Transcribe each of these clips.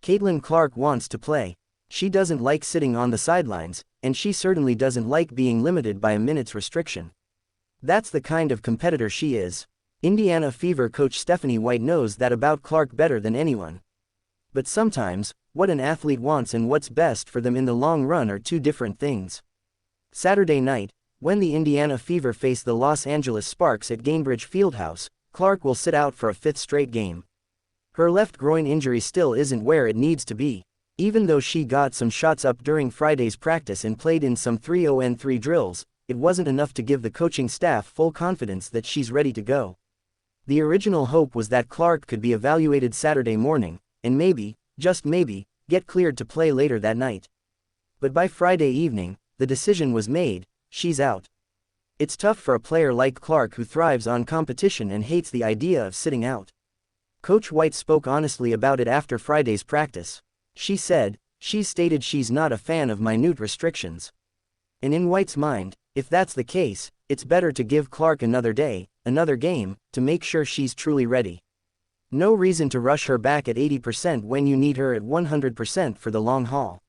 Caitlin Clark wants to play. She doesn't like sitting on the sidelines, and she certainly doesn't like being limited by a minutes restriction. That's the kind of competitor she is. Indiana Fever coach Stephanie White knows that about Clark better than anyone. But sometimes, what an athlete wants and what's best for them in the long run are two different things. Saturday night, when the Indiana Fever face the Los Angeles Sparks at Gainbridge Fieldhouse, Clark will sit out for a fifth straight game. Her left groin injury still isn't where it needs to be. Even though she got some shots up during Friday's practice and played in some 3-on-3 drills, it wasn't enough to give the coaching staff full confidence that she's ready to go. The original hope was that Clark could be evaluated Saturday morning, and maybe, just maybe, get cleared to play later that night. But by Friday evening, the decision was made: she's out. It's tough for a player like Clark who thrives on competition and hates the idea of sitting out. Coach White spoke honestly about it after Friday's practice. She said, "She's stated she's not a fan of minute restrictions. And in White's mind, if that's the case, it's better to give Clark another day, another game, to make sure she's truly ready. No reason to rush her back at 80% when you need her at 100% for the long haul."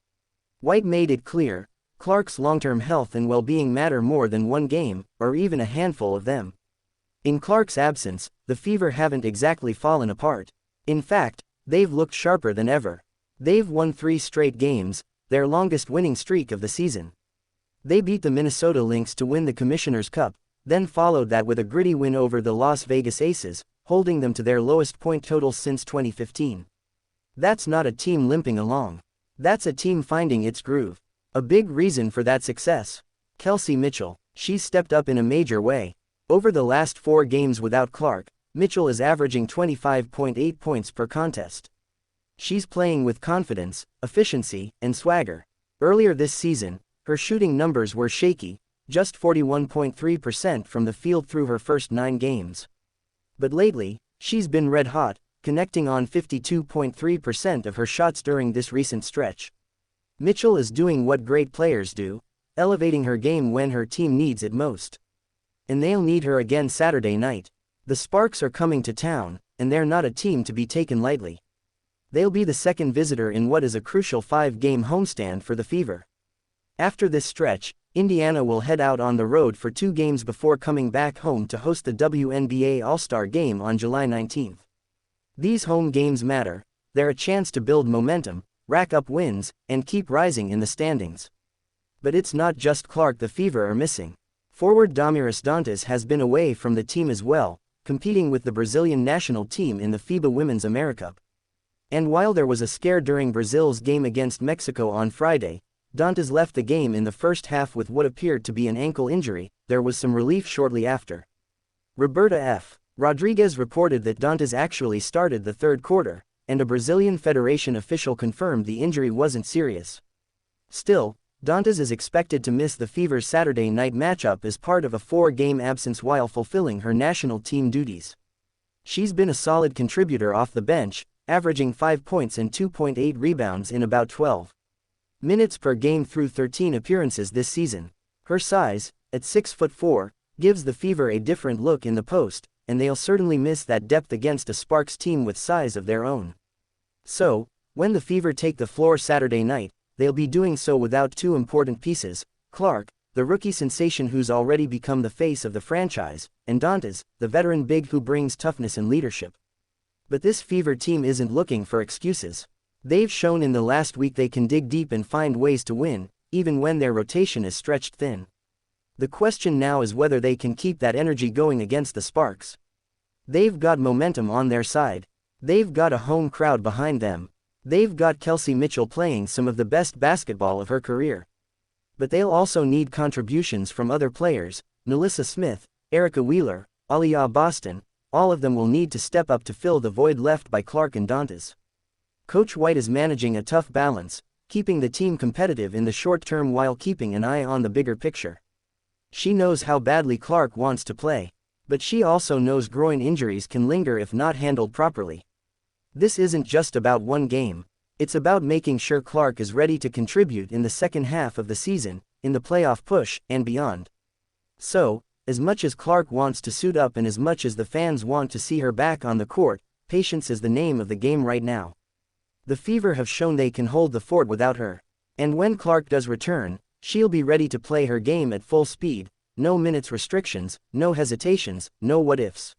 White made it clear, Clark's long-term health and well-being matter more than one game, or even a handful of them. In Clark's absence, the Fever haven't exactly fallen apart. In fact, they've looked sharper than ever. They've won 3 straight games, their longest winning streak of the season. They beat the Minnesota Lynx to win the Commissioner's Cup, then followed that with a gritty win over the Las Vegas Aces, holding them to their lowest point total since 2015. That's not a team limping along. That's a team finding its groove. A big reason for that success: Kelsey Mitchell. She's stepped up in a major way. Over the last 4 games without Clark, Mitchell is averaging 25.8 points per contest. She's playing with confidence, efficiency, and swagger. Earlier this season, her shooting numbers were shaky, just 41.3% from the field through her first 9 games. But lately, she's been red hot, connecting on 52.3% of her shots during this recent stretch. Mitchell is doing what great players do, elevating her game when her team needs it most. And they'll need her again Saturday night. The Sparks are coming to town, and they're not a team to be taken lightly. They'll be the second visitor in what is a crucial 5-game homestand for the Fever. After this stretch, Indiana will head out on the road for 2 games before coming back home to host the WNBA All-Star Game on July 19. These home games matter. They're a chance to build momentum, rack up wins, and keep rising in the standings. But it's not just Clark the Fever are missing. Forward Damiris Dantas has been away from the team as well, competing with the Brazilian national team in the FIBA Women's AmeriCup. And while there was a scare during Brazil's game against Mexico on Friday, Dantas left the game in the first half with what appeared to be an ankle injury. There was some relief shortly after. Roberta F. Rodriguez reported that Dantas actually started the third quarter, and a Brazilian Federation official confirmed the injury wasn't serious. Still, Dantas is expected to miss the Fever's Saturday night matchup as part of a 4-game absence while fulfilling her national team duties. She's been a solid contributor off the bench, averaging 5 points and 2.8 rebounds in about 12 minutes per game through 13 appearances this season. Her size, at 6'4", gives the Fever a different look in the post, and they'll certainly miss that depth against a Sparks team with size of their own. So, when the Fever take the floor Saturday night, they'll be doing so without 2 important pieces: Clark, the rookie sensation who's already become the face of the franchise, and Dantas, the veteran big who brings toughness and leadership. But this Fever team isn't looking for excuses. They've shown in the last week they can dig deep and find ways to win, even when their rotation is stretched thin. The question now is whether they can keep that energy going against the Sparks. They've got momentum on their side. They've got a home crowd behind them. They've got Kelsey Mitchell playing some of the best basketball of her career. But they'll also need contributions from other players: Nalissa Smith, Erica Wheeler, Aliyah Boston. All of them will need to step up to fill the void left by Clark and Dantas. Coach White is managing a tough balance, keeping the team competitive in the short term while keeping an eye on the bigger picture. She knows how badly Clark wants to play, but she also knows groin injuries can linger if not handled properly. This isn't just about one game. It's about making sure Clark is ready to contribute in the second half of the season, in the playoff push, and beyond. So, as much as Clark wants to suit up and as much as the fans want to see her back on the court, patience is the name of the game right now. The Fever have shown they can hold the fort without her. And when Clark does return, she'll be ready to play her game at full speed, no minutes restrictions, no hesitations, no what-ifs.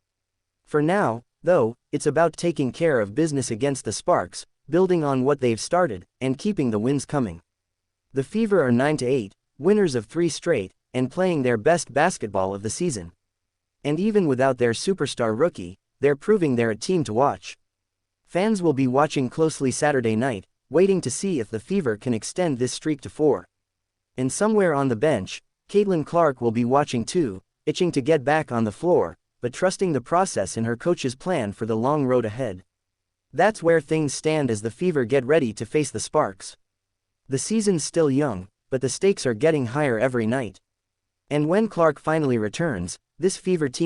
For now, though, it's about taking care of business against the Sparks, building on what they've started, and keeping the wins coming. The Fever are 9-8, winners of 3 straight, and playing their best basketball of the season. And even without their superstar rookie, they're proving they're a team to watch. Fans will be watching closely Saturday night, waiting to see if the Fever can extend this streak to 4. And somewhere on the bench, Caitlin Clark will be watching too, itching to get back on the floor, but trusting the process and her coach's plan for the long road ahead. That's where things stand as the Fever get ready to face the Sparks. The season's still young, but the stakes are getting higher every night. And when Clark finally returns, this Fever team